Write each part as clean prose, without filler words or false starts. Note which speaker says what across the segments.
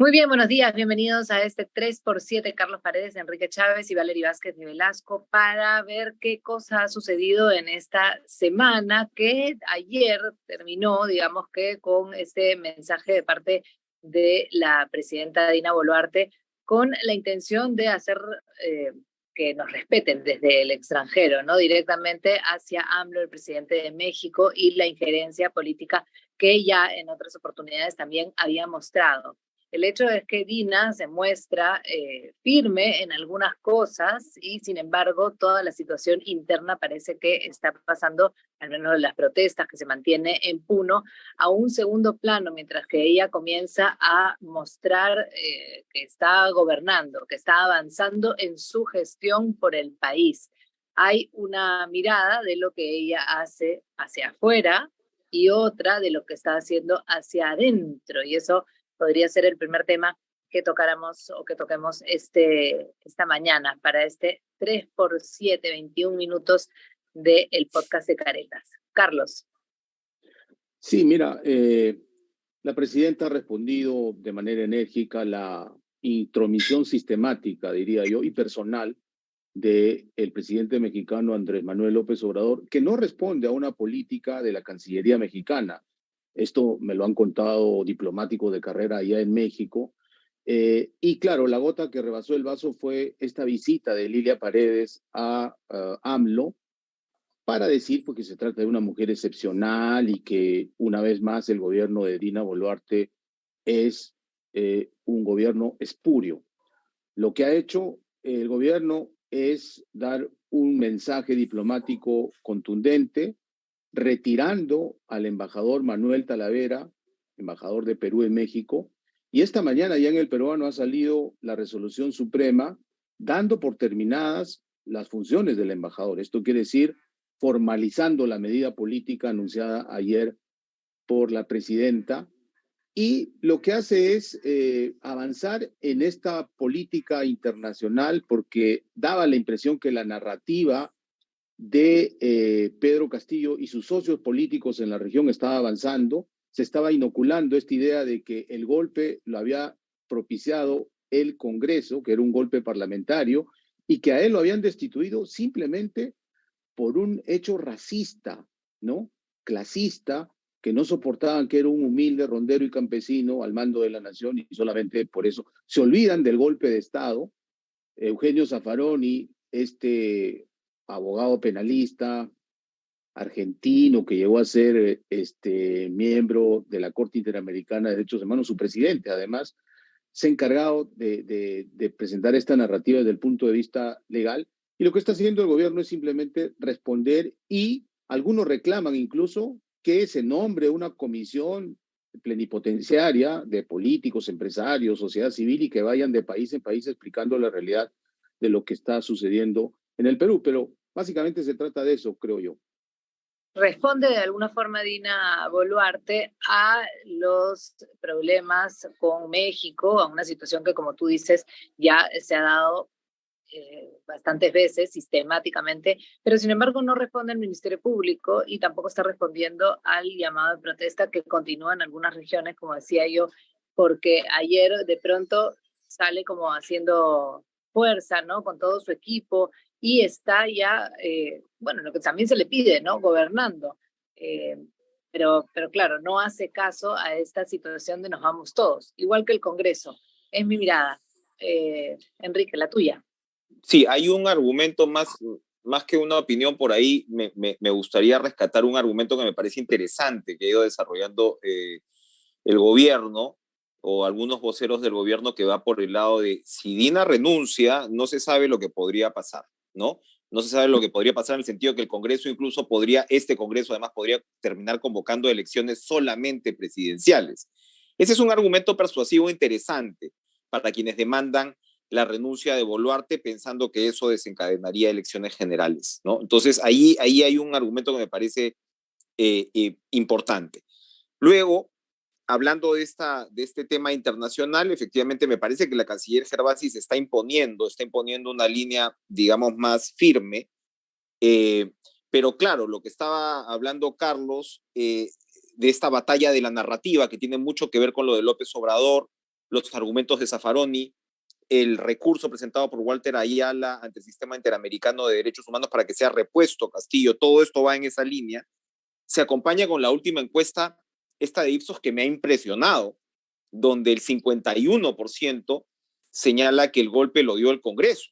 Speaker 1: Muy bien, buenos días, bienvenidos a este 3x7, Carlos Paredes, Enrique Chávez y Valery Vázquez de Velasco, para ver qué cosa ha sucedido en esta semana que ayer terminó, digamos que con este mensaje de parte de la presidenta Dina Boluarte con la intención de hacer que nos respeten desde el extranjero, no directamente hacia AMLO, el presidente de México, y la injerencia política que ya en otras oportunidades también había mostrado. El hecho es que Dina se muestra firme en algunas cosas y, sin embargo, toda la situación interna parece que está pasando, al menos las protestas que se mantiene en Puno, a un segundo plano, mientras que ella comienza a mostrar que está gobernando, que está avanzando en su gestión por el país. Hay una mirada de lo que ella hace hacia afuera y otra de lo que está haciendo hacia adentro, y eso podría ser el primer tema que tocáramos o que toquemos esta mañana para este 3x7, 21 minutos del podcast de Caretas. Carlos.
Speaker 2: Sí, mira, la presidenta ha respondido de manera enérgica a la intromisión sistemática, diría yo, y personal del presidente mexicano Andrés Manuel López Obrador, que no responde a una política de la Cancillería mexicana. Esto me lo han contado diplomáticos de carrera allá en México. Y claro, la gota que rebasó el vaso fue esta visita de Lilia Paredes a AMLO, para decir porque se trata de una mujer excepcional y que una vez más el gobierno de Dina Boluarte es un gobierno espurio. Lo que ha hecho el gobierno es dar un mensaje diplomático contundente, retirando al embajador Manuel Talavera, embajador de Perú en México, y esta mañana ya en el peruano ha salido la resolución suprema dando por terminadas las funciones del embajador. Esto quiere decir formalizando la medida política anunciada ayer por la presidenta, y lo que hace es avanzar en esta política internacional porque daba la impresión que la narrativa de Pedro Castillo y sus socios políticos en la región estaba avanzando, se estaba inoculando esta idea de que el golpe lo había propiciado el Congreso, que era un golpe parlamentario, y que a él lo habían destituido simplemente por un hecho racista, ¿no? Clasista, que no soportaban que era un humilde rondero y campesino al mando de la nación, y solamente por eso se olvidan del golpe de Estado. Eugenio Zaffaroni, este abogado penalista argentino que llegó a ser miembro de la Corte Interamericana de Derechos Humanos, su presidente además, se ha encargado de presentar esta narrativa desde el punto de vista legal, y lo que está haciendo el gobierno es simplemente responder, y algunos reclaman incluso que se nombre una comisión plenipotenciaria de políticos, empresarios, sociedad civil, y que vayan de país en país explicando la realidad de lo que está sucediendo en el Perú. Pero básicamente se trata de eso, creo yo.
Speaker 1: Responde de alguna forma Dina Boluarte a los problemas con México, a una situación que, como tú dices, ya se ha dado bastantes veces, sistemáticamente, pero sin embargo no responde el Ministerio Público y tampoco está respondiendo al llamado de protesta que continúa en algunas regiones, como decía yo, porque ayer de pronto sale como haciendo fuerza, ¿no? Con todo su equipo y está ya, bueno, lo que también se le pide, ¿no? Gobernando. Pero claro, no hace caso a esta situación de nos vamos todos, igual que el Congreso. Es mi mirada. Enrique, la tuya.
Speaker 3: Sí, hay un argumento más que una opinión por ahí. Me gustaría rescatar un argumento que me parece interesante que ha ido desarrollando el gobierno o algunos voceros del gobierno, que va por el lado de si Dina renuncia, no se sabe lo que podría pasar, ¿no? No se sabe lo que podría pasar en el sentido que el Congreso incluso podría, este Congreso además podría terminar convocando elecciones solamente presidenciales. Ese es un argumento persuasivo interesante para quienes demandan la renuncia de Boluarte pensando que eso desencadenaría elecciones generales, ¿no? Entonces ahí hay un argumento que me parece importante. Luego, hablando de este tema internacional, efectivamente me parece que la canciller Gervasi se está imponiendo una línea, digamos, más firme, pero claro, lo que estaba hablando Carlos, de esta batalla de la narrativa que tiene mucho que ver con lo de López Obrador, los argumentos de Zaffaroni, el recurso presentado por Walter Ayala ante el Sistema Interamericano de Derechos Humanos para que sea repuesto Castillo, todo esto va en esa línea. Se acompaña con la última encuesta, esta de Ipsos, que me ha impresionado, donde el 51% señala que el golpe lo dio el Congreso.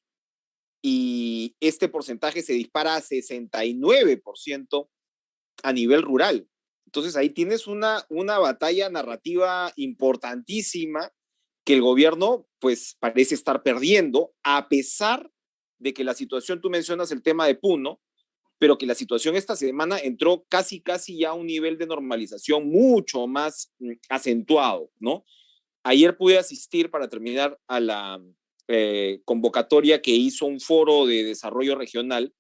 Speaker 3: Y este porcentaje se dispara a 69% a nivel rural. Entonces ahí tienes una batalla narrativa importantísima que el gobierno pues parece estar perdiendo, a pesar de que la situación, tú mencionas el tema de Puno, pero que la situación esta semana entró casi ya a un nivel de normalización mucho más acentuado, ¿no? Ayer pude asistir, para terminar, a la convocatoria que hizo un foro de desarrollo regional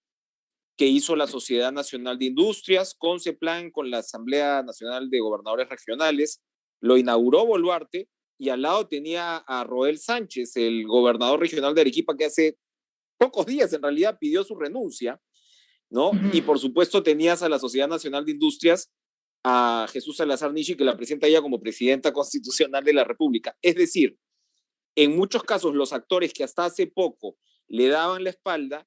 Speaker 3: que hizo la Sociedad Nacional de Industrias con CEPLAN, con la Asamblea Nacional de Gobernadores Regionales. Lo inauguró Boluarte y al lado tenía a Roel Sánchez, el gobernador regional de Arequipa, que hace pocos días en realidad pidió su renuncia, ¿no? Y por supuesto tenías a la Sociedad Nacional de Industrias, a Jesús Salazar Nishi, que la presenta ella como presidenta constitucional de la República. Es decir, en muchos casos los actores que hasta hace poco le daban la espalda,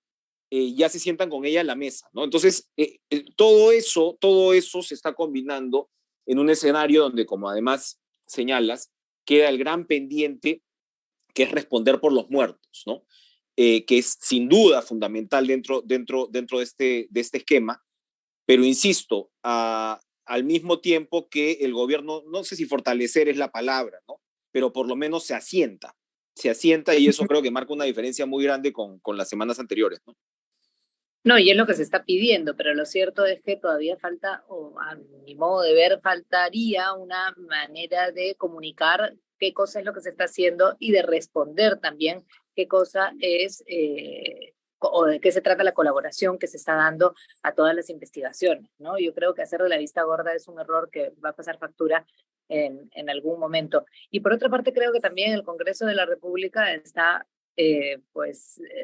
Speaker 3: ya se sientan con ella a la mesa, ¿no? Entonces, todo eso se está combinando en un escenario donde, como además señalas, queda el gran pendiente que es responder por los muertos, ¿no? Que es sin duda fundamental dentro de este esquema, pero insisto, al mismo tiempo que el gobierno, no sé si fortalecer es la palabra, ¿no? Pero por lo menos se asienta y eso creo que marca una diferencia muy grande con las semanas anteriores, ¿no?
Speaker 1: No, y es lo que se está pidiendo, pero lo cierto es que todavía falta, o a mi modo de ver, faltaría una manera de comunicar qué cosa es lo que se está haciendo y de responder también qué cosa es o de qué se trata la colaboración que se está dando a todas las investigaciones, ¿no? Yo creo que hacer de la vista gorda es un error que va a pasar factura en algún momento. Y por otra parte, creo que también el Congreso de la República está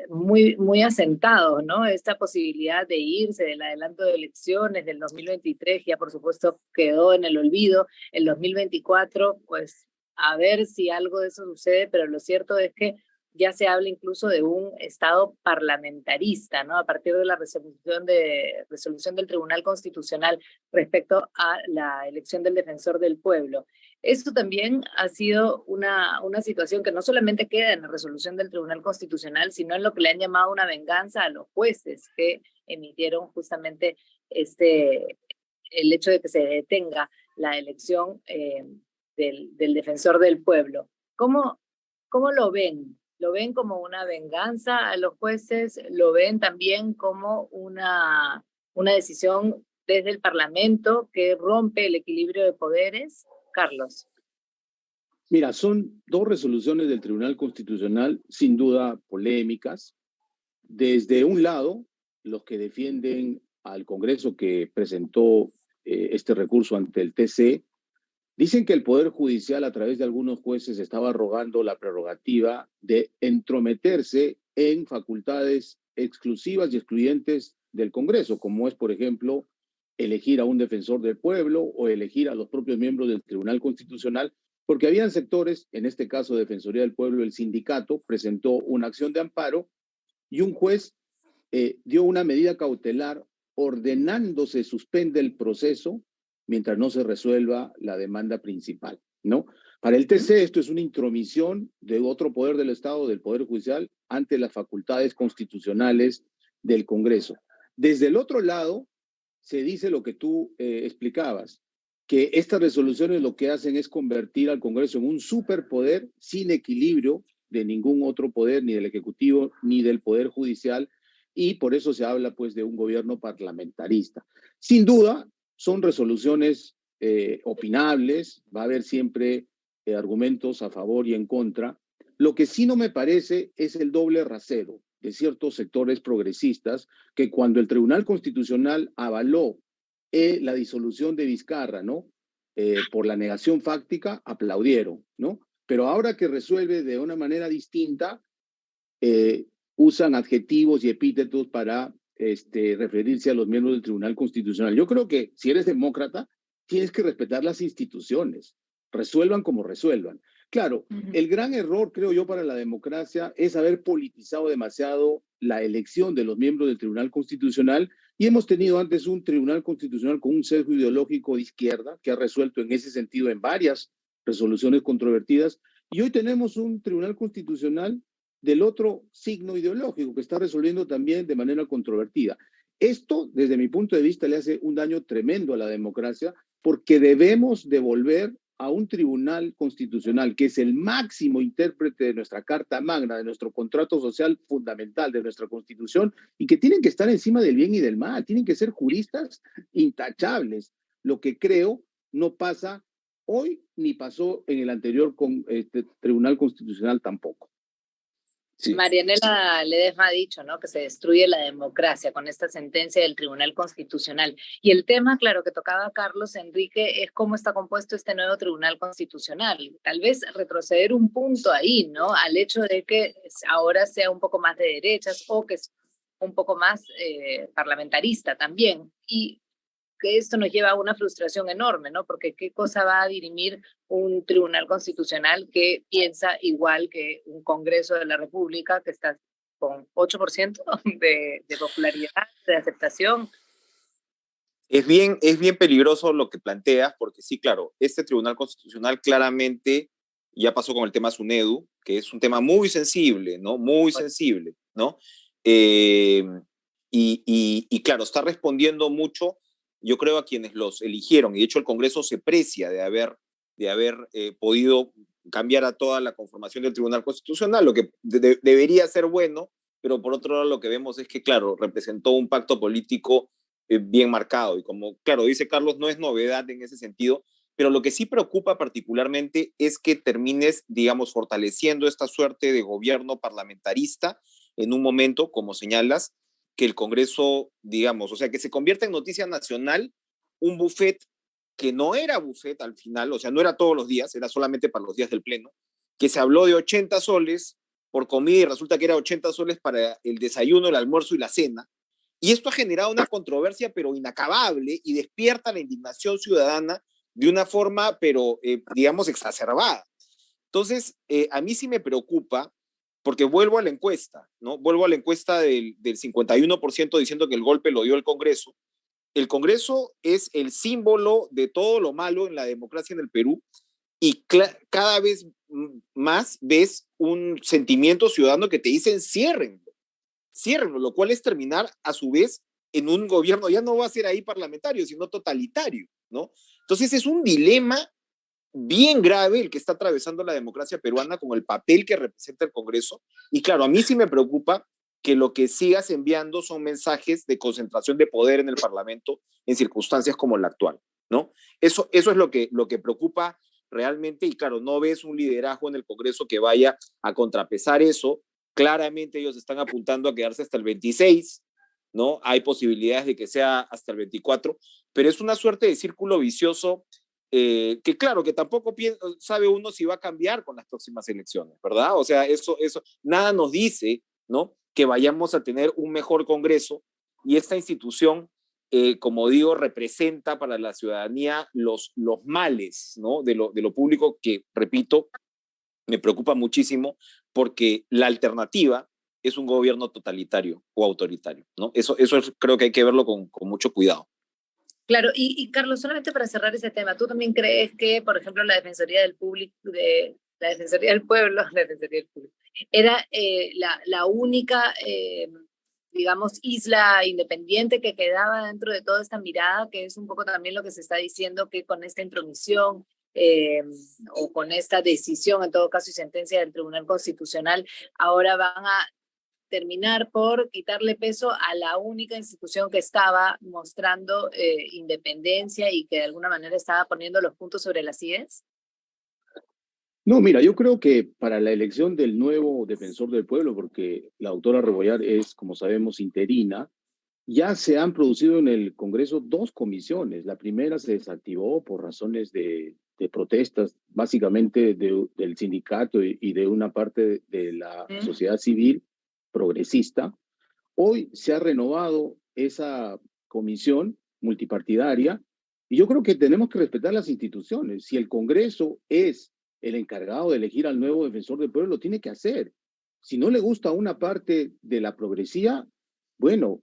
Speaker 1: muy asentado, ¿no? Esta posibilidad de irse del adelanto de elecciones del 2023 ya por supuesto quedó en el olvido. El 2024, pues a ver si algo de eso sucede, pero lo cierto es que ya se habla incluso de un estado parlamentarista, ¿no? A partir de la resolución del Tribunal Constitucional respecto a la elección del defensor del pueblo. Esto también ha sido una situación que no solamente queda en la resolución del Tribunal Constitucional, sino en lo que le han llamado una venganza a los jueces que emitieron justamente el hecho de que se detenga la elección del defensor del pueblo. ¿Cómo lo ven? ¿Lo ven como una venganza a los jueces? ¿Lo ven también como una decisión desde el Parlamento que rompe el equilibrio de poderes? Carlos.
Speaker 2: Mira, son dos resoluciones del Tribunal Constitucional sin duda polémicas. Desde un lado, los que defienden al Congreso que presentó este recurso ante el TC, dicen que el Poder Judicial a través de algunos jueces estaba arrogando la prerrogativa de entrometerse en facultades exclusivas y excluyentes del Congreso, como es, por ejemplo, elegir a un defensor del pueblo o elegir a los propios miembros del Tribunal Constitucional, porque habían sectores, en este caso Defensoría del Pueblo, el sindicato presentó una acción de amparo y un juez dio una medida cautelar ordenando se suspende el proceso mientras no se resuelva la demanda principal, ¿no? Para el TC esto es una intromisión de otro poder del Estado, del Poder Judicial, ante las facultades constitucionales del Congreso. Desde el otro lado, se dice lo que tú explicabas, que estas resoluciones lo que hacen es convertir al Congreso en un superpoder sin equilibrio de ningún otro poder, ni del Ejecutivo, ni del Poder Judicial, y por eso se habla pues de un gobierno parlamentarista. Sin duda, son resoluciones opinables, va a haber siempre argumentos a favor y en contra. Lo que sí no me parece es el doble rasero de ciertos sectores progresistas que cuando el Tribunal Constitucional avaló la disolución de Vizcarra, ¿no? Por la negación fáctica, aplaudieron, ¿no? Pero ahora que resuelve de una manera distinta, usan adjetivos y epítetos para referirse a los miembros del Tribunal Constitucional. Yo creo que si eres demócrata, tienes que respetar las instituciones, resuelvan como resuelvan. Claro, el gran error, creo yo, para la democracia es haber politizado demasiado la elección de los miembros del Tribunal Constitucional, y hemos tenido antes un Tribunal Constitucional con un sesgo ideológico de izquierda que ha resuelto en ese sentido en varias resoluciones controvertidas, y hoy tenemos un Tribunal Constitucional del otro signo ideológico que está resolviendo también de manera controvertida. Esto, desde mi punto de vista, le hace un daño tremendo a la democracia, porque debemos devolver a un tribunal constitucional que es el máximo intérprete de nuestra Carta Magna, de nuestro contrato social fundamental, de nuestra Constitución, y que tienen que estar encima del bien y del mal, tienen que ser juristas intachables, lo que creo no pasa hoy ni pasó en el anterior Tribunal Constitucional tampoco.
Speaker 1: Sí. Marianela Ledesma ha dicho, ¿no?, que se destruye la democracia con esta sentencia del Tribunal Constitucional. Y el tema, claro, que tocaba Carlos Enrique, es cómo está compuesto este nuevo Tribunal Constitucional. Tal vez retroceder un punto ahí, ¿no?, al hecho de que ahora sea un poco más de derechas o que es un poco más parlamentarista también. Y que esto nos lleva a una frustración enorme, ¿no? Porque ¿qué cosa va a dirimir un tribunal constitucional que piensa igual que un Congreso de la República que está con 8% de popularidad, de aceptación?
Speaker 3: Es bien peligroso lo que planteas, porque sí, claro, este Tribunal Constitucional claramente ya pasó con el tema SUNEDU, que es un tema muy sensible, ¿no? Muy sensible, ¿no? Y claro, está respondiendo mucho, yo creo, a quienes los eligieron, y de hecho el Congreso se precia de haber podido cambiar a toda la conformación del Tribunal Constitucional, lo que debería ser bueno, pero por otro lado lo que vemos es que, claro, representó un pacto político bien marcado, y como, claro, dice Carlos, no es novedad en ese sentido, pero lo que sí preocupa particularmente es que termines, digamos, fortaleciendo esta suerte de gobierno parlamentarista en un momento, como señalas, que el Congreso, digamos, o sea, que se convierta en noticia nacional un buffet que no era buffet al final, o sea, no era todos los días, era solamente para los días del Pleno, que se habló de 80 soles por comida y resulta que era 80 soles para el desayuno, el almuerzo y la cena. Y esto ha generado una controversia, pero inacabable, y despierta la indignación ciudadana de una forma, pero, digamos, exacerbada. Entonces, a mí sí me preocupa, porque vuelvo a la encuesta, ¿no? Vuelvo a la encuesta del 51% diciendo que el golpe lo dio el Congreso. El Congreso es el símbolo de todo lo malo en la democracia en el Perú, y cada vez más ves un sentimiento ciudadano que te dicen ciérrenlo, lo cual es terminar a su vez en un gobierno, ya no va a ser ahí parlamentario, sino totalitario, ¿no? Entonces es un dilema bien grave el que está atravesando la democracia peruana con el papel que representa el Congreso. Y claro, a mí sí me preocupa que lo que sigas enviando son mensajes de concentración de poder en el Parlamento en circunstancias como la actual, ¿no? Eso es lo que preocupa realmente, y claro, no ves un liderazgo en el Congreso que vaya a contrapesar eso. Claramente ellos están apuntando a quedarse hasta el 26, ¿no? Hay posibilidades de que sea hasta el 24, pero es una suerte de círculo vicioso que claro, que tampoco sabe uno si va a cambiar con las próximas elecciones, ¿verdad? O sea, eso nada nos dice, ¿no?, que vayamos a tener un mejor Congreso, y esta institución, como digo, representa para la ciudadanía los males, ¿no?, de lo público, que, repito, me preocupa muchísimo, porque la alternativa es un gobierno totalitario o autoritario, ¿no? Eso creo que hay que verlo con mucho cuidado.
Speaker 1: Claro, y Carlos, solamente para cerrar ese tema, ¿tú también crees que, por ejemplo, la Defensoría del Pueblo, era la única, digamos, isla independiente que quedaba dentro de toda esta mirada, que es un poco también lo que se está diciendo, que con esta intromisión o con esta decisión, en todo caso, y sentencia del Tribunal Constitucional, ahora van a terminar por quitarle peso a la única institución que estaba mostrando independencia y que de alguna manera estaba poniendo los puntos sobre las IES?
Speaker 2: No, mira, yo creo que para la elección del nuevo defensor del pueblo, porque la doctora Rebollar es, como sabemos, interina, ya se han producido en el Congreso 2 comisiones. La primera se desactivó por razones de protestas, básicamente del sindicato y de una parte de la sociedad civil progresista. Hoy se ha renovado esa comisión multipartidaria, y yo creo que tenemos que respetar las instituciones. Si el Congreso es el encargado de elegir al nuevo defensor del pueblo lo tiene que hacer. Si no le gusta una parte de la progresía, bueno,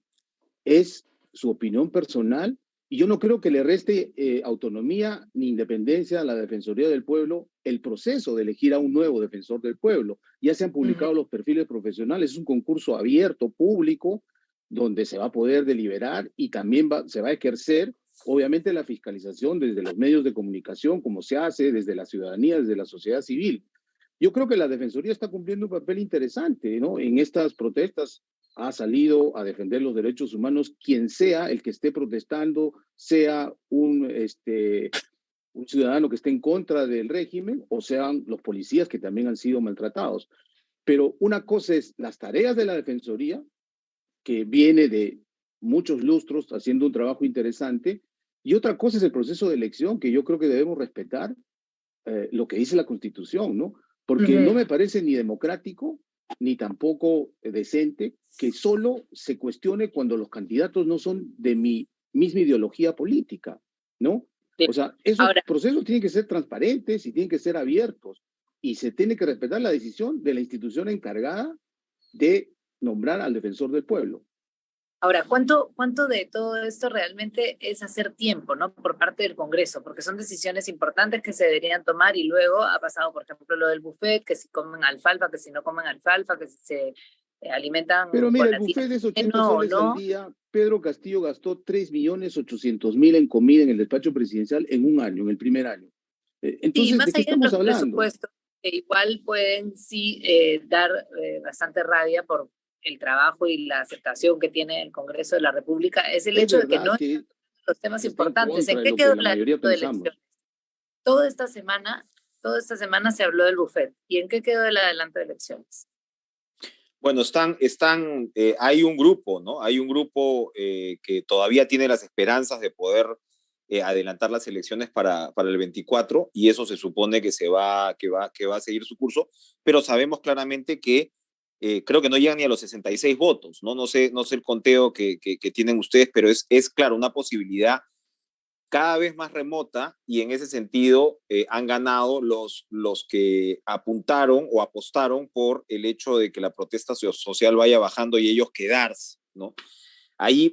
Speaker 2: es su opinión personal y yo no creo que le reste autonomía ni independencia a la Defensoría del Pueblo el proceso de elegir a un nuevo defensor del pueblo. Ya se han publicado los perfiles profesionales, es un concurso abierto, público, donde se va a poder deliberar y también se va a ejercer, obviamente, la fiscalización desde los medios de comunicación, como se hace desde la ciudadanía, desde la sociedad civil. Yo creo que la Defensoría está cumpliendo un papel interesante, ¿no? En estas protestas ha salido a defender los derechos humanos quien sea el que esté protestando, sea un ciudadano que esté en contra del régimen o sean los policías que también han sido maltratados. Pero una cosa es las tareas de la Defensoría, que viene de muchos lustros haciendo un trabajo interesante, y otra cosa es el proceso de elección, que yo creo que debemos respetar lo que dice la Constitución, ¿no? Porque no me parece ni democrático ni tampoco decente que solo se cuestione cuando los candidatos no son de mi misma ideología política, ¿no?
Speaker 1: Sí.
Speaker 2: O sea, esos procesos tienen que ser transparentes y tienen que ser abiertos y se tiene que respetar la decisión de la institución encargada de nombrar al defensor del pueblo.
Speaker 1: Ahora, ¿cuánto de todo esto realmente es hacer tiempo, ¿no? Por parte del Congreso? Porque son decisiones importantes que se deberían tomar y luego ha pasado, por ejemplo, lo del buffet, que si comen alfalfa, que si no comen alfalfa, que si se alimentan.
Speaker 2: Pero mira, el buffet es 80 soles al día. Pedro Castillo gastó 3.800.000 en comida en el despacho presidencial en un año, en el primer año. Entonces,
Speaker 1: más
Speaker 2: ¿de qué estamos hablando?
Speaker 1: Presupuestos que igual pueden dar bastante rabia por el trabajo y la aceptación que tiene el Congreso de la República, es el hecho de que no están los temas importantes. ¿En qué quedó el adelanto de elecciones? Toda esta semana se habló del buffet. ¿Y en qué quedó el adelanto de elecciones?
Speaker 3: Bueno, hay un grupo, ¿no? Hay un grupo que todavía tiene las esperanzas de poder adelantar las elecciones para el 24 y eso se supone que va a seguir su curso, pero sabemos claramente que creo que no llegan ni a los 66 votos, ¿no? No sé el conteo que tienen ustedes, pero es claro, una posibilidad cada vez más remota y en ese sentido han ganado los que apuntaron o apostaron por el hecho de que la protesta social vaya bajando y ellos quedarse, ¿no? Ahí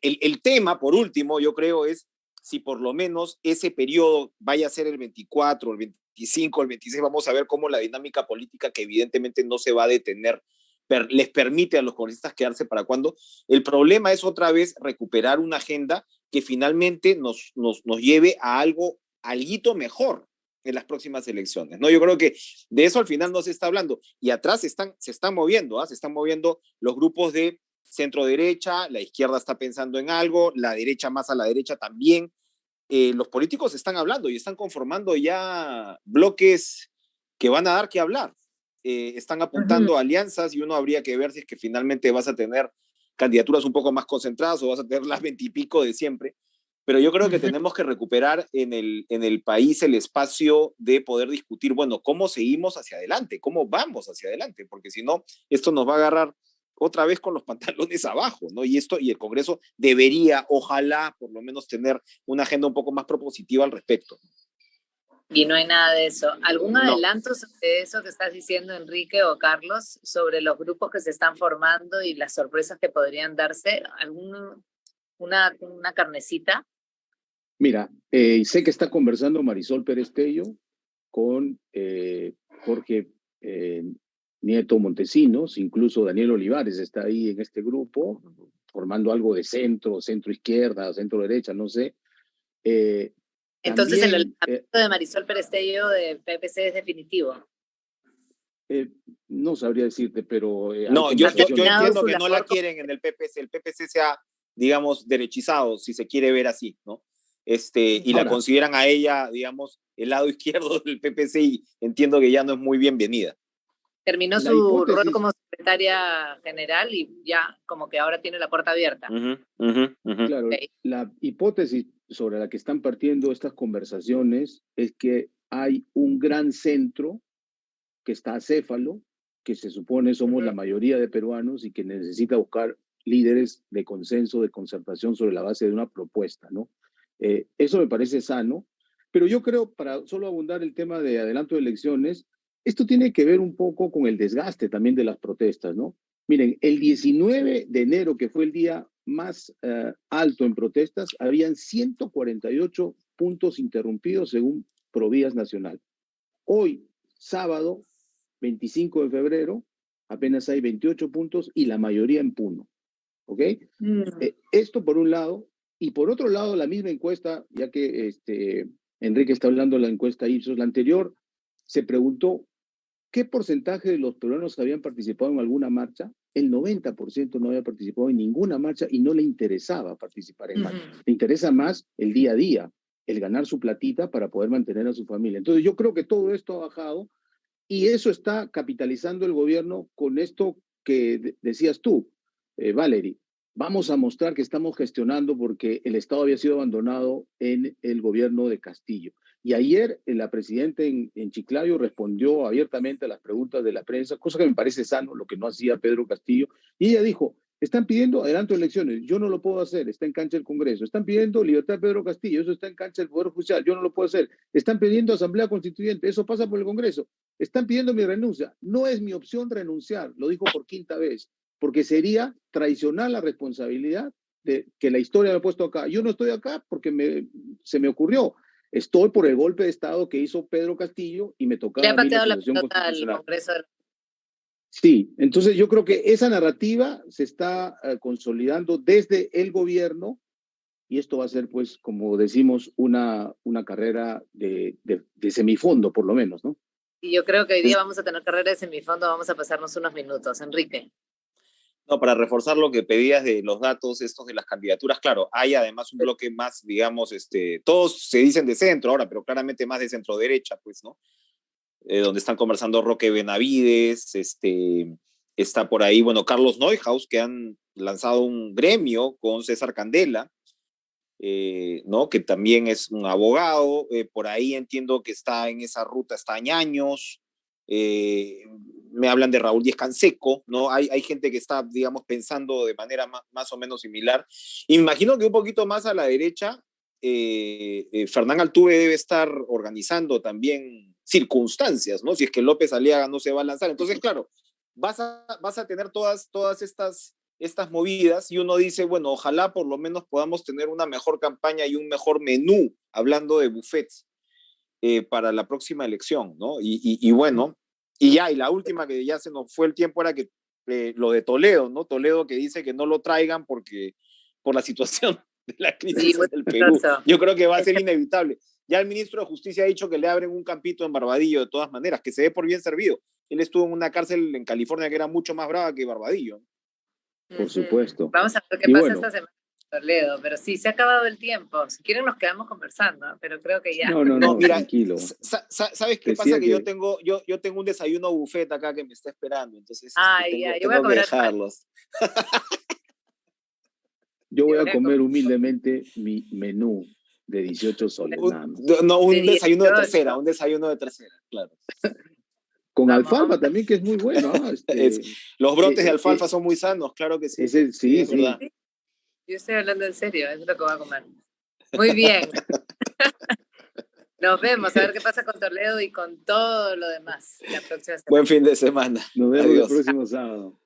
Speaker 3: el tema, por último, yo creo es si por lo menos ese periodo vaya a ser el 24, el 25, el 26, vamos a ver cómo la dinámica política, que evidentemente no se va a detener, les permite a los congresistas quedarse para cuando. El problema es otra vez recuperar una agenda que finalmente nos lleve a alguito mejor en las próximas elecciones, ¿no? Yo creo que de eso al final no se está hablando. Y atrás se están moviendo, se están moviendo los grupos de centro derecha, la izquierda está pensando en algo, la derecha más a la derecha también. Los políticos están hablando y están conformando ya bloques que van a dar que hablar. Están apuntando a alianzas y uno habría que ver si es que finalmente vas a tener candidaturas un poco más concentradas o vas a tener las 20 y pico de siempre. Pero yo creo que tenemos que recuperar en el país el espacio de poder discutir, bueno, cómo seguimos hacia adelante, cómo vamos hacia adelante, porque si no, esto nos va a agarrar otra vez con los pantalones abajo, ¿no? Y el Congreso debería, ojalá, por lo menos tener una agenda un poco más propositiva al respecto.
Speaker 1: Y no hay nada de eso. ¿Algún adelanto sobre eso que estás diciendo, Enrique o Carlos, sobre los grupos que se están formando y las sorpresas que podrían darse? ¿Una carnecita?
Speaker 2: Mira, sé que está conversando Marisol Pérez Tello con Jorge Nieto Montesinos, incluso Daniel Olivares está ahí en este grupo, formando algo de centro izquierda, centro derecha, no sé.
Speaker 1: Entonces también, el aspecto de Marisol Pérez Tello de PPC es definitivo.
Speaker 2: No sabría decirte, pero...
Speaker 3: no, yo entiendo que no la quieren en el PPC. El PPC se ha, digamos, derechizado, si se quiere ver así, ¿no? Y la consideran a ella, digamos, el lado izquierdo del PPC y entiendo que ya no es muy bienvenida.
Speaker 1: Terminó su rol como secretaria general y ya como que ahora tiene la puerta abierta.
Speaker 2: Claro, la hipótesis sobre la que están partiendo estas conversaciones es que hay un gran centro que está acéfalo, que se supone somos la mayoría de peruanos y que necesita buscar líderes de consenso, de concertación sobre la base de una propuesta, ¿no? Eso me parece sano, Pero yo creo, para solo abundar el tema de adelanto de elecciones, esto tiene que ver un poco con el desgaste también de las protestas, ¿no? Miren, el 19 de enero, que fue el día más alto en protestas, habían 148 puntos interrumpidos según Provías Nacional. Hoy, sábado, 25 de febrero, apenas hay 28 puntos y la mayoría en Puno. ¿Ok? Esto por un lado. Y por otro lado, la misma encuesta, ya que Enrique está hablando de la encuesta Ipsos, la anterior, se preguntó qué porcentaje de los peruanos habían participado en alguna marcha. El 90% no había participado en ninguna marcha y no le interesaba participar en marcha. Le interesa más el día a día, el ganar su platita para poder mantener a su familia. Entonces yo creo que todo esto ha bajado y eso está capitalizando el gobierno con esto que decías tú, Valerie. Vamos a mostrar que estamos gestionando porque el Estado había sido abandonado en el gobierno de Castillo. Y ayer la presidenta en Chiclayo respondió abiertamente a las preguntas de la prensa, cosa que me parece sano, lo que no hacía Pedro Castillo. Y ella dijo, están pidiendo adelanto de elecciones, yo no lo puedo hacer, está en cancha el Congreso. Están pidiendo libertad de Pedro Castillo, eso está en cancha el Poder Judicial, yo no lo puedo hacer. Están pidiendo asamblea constituyente, eso pasa por el Congreso. Están pidiendo mi renuncia. No es mi opción renunciar, lo dijo por quinta vez, porque sería traicionar la responsabilidad de que la historia me ha puesto acá. Yo no estoy acá porque se me ocurrió. Estoy por el golpe de Estado que hizo Pedro Castillo y me tocaba a mí la acusación constitucional. Sí, entonces yo creo que esa narrativa se está consolidando desde el gobierno y esto va a ser, pues, como decimos, una carrera de semifondo, por lo menos, ¿no?
Speaker 1: Y yo creo que hoy día vamos a tener carrera de semifondo, vamos a pasarnos unos minutos. Enrique.
Speaker 3: No, para reforzar lo que pedías de los datos estos de las candidaturas, claro, hay además un bloque más, digamos, todos se dicen de centro ahora, pero claramente más de centro derecha, pues, ¿no? Donde están conversando Roque Benavides, está por ahí, bueno, Carlos Neuhaus, que han lanzado un gremio con César Candela, ¿no? Que también es un abogado, por ahí entiendo que está en esa ruta, está Ñaños, me hablan de Raúl Díez Canseco, ¿no? Hay gente que está, digamos, pensando de manera más o menos similar. Y me imagino que un poquito más a la derecha, Fernán Altuve debe estar organizando también circunstancias, ¿no? Si es que López Aliaga no se va a lanzar. Entonces, claro, vas a tener todas estas movidas y uno dice, bueno, ojalá por lo menos podamos tener una mejor campaña y un mejor menú, hablando de buffets, para la próxima elección, ¿no? Y bueno, y la última que ya se nos fue el tiempo era que lo de Toledo, ¿no? Toledo que dice que no lo traigan por la situación de la crisis del Perú. Yo creo que va a ser inevitable. Ya el ministro de Justicia ha dicho que le abren un campito en Barbadillo de todas maneras, que se dé por bien servido. Él estuvo en una cárcel en California que era mucho más brava que Barbadillo.
Speaker 2: Por supuesto.
Speaker 1: Vamos a ver qué pasa esta semana en Toledo, pero sí, se ha acabado el tiempo. Si quieren nos quedamos conversando, pero creo que ya.
Speaker 2: No, mira,
Speaker 3: tranquilo. ¿Sabes qué pasa? Que yo tengo un desayuno buffet acá que me está esperando, entonces
Speaker 1: yo voy a comer
Speaker 3: que dejarlos.
Speaker 2: Yo voy a comer humildemente mi menú de 18 soles.
Speaker 3: Un desayuno de tercera, claro.
Speaker 2: Con alfalfa también, que es muy bueno.
Speaker 3: Los brotes de alfalfa son muy sanos, claro que sí.
Speaker 2: Sí.
Speaker 3: ¿Verdad?
Speaker 1: Yo estoy hablando en serio, es lo que voy a comer. Muy bien. Nos vemos, a ver qué pasa con Toledo y con todo lo demás la próxima semana.
Speaker 3: Buen fin de semana.
Speaker 2: Nos vemos el próximo sábado.